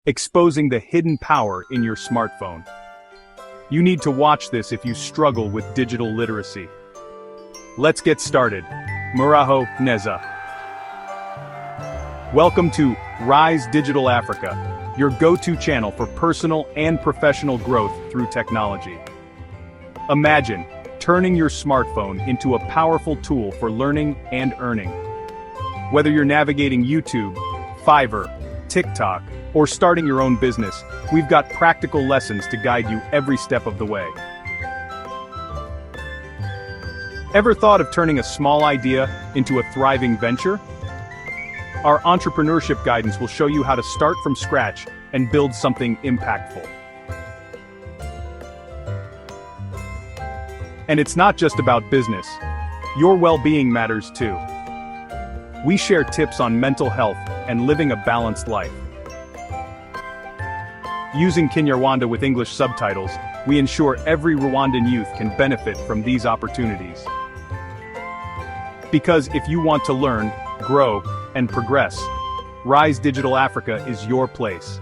exposing the hidden power in your smartphone. You need to watch this if you struggle with digital literacy. Let's get started. Muraho Neza. Welcome to Rise Digital Africa, your go-to channel for personal and professional growth through technology. Imagine turning your smartphone into a powerful tool for learning and earning. Whether you're navigating YouTube, Fiverr, TikTok, or starting your own business, we've got practical lessons to guide you every step of the way. Ever thought of turning a small idea into a thriving venture? Our entrepreneurship guidance will show you how to start from scratch and build something impactful. And it's not just about business. Your well-being matters too. We share tips on mental health and living a balanced life. Using Kinyarwanda with English subtitles, we ensure every Rwandan youth can benefit from these opportunities. Because if you want to learn, grow, and progress, Rise Digital Africa is your place.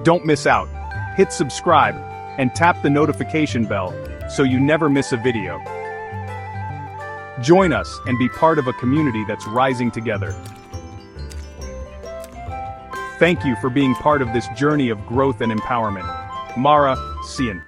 Don't miss out. Hit subscribe and tap the notification bell so you never miss a video. Join us and be part of a community that's rising together. Thank you for being part of this journey of growth and empowerment. Mara Sian.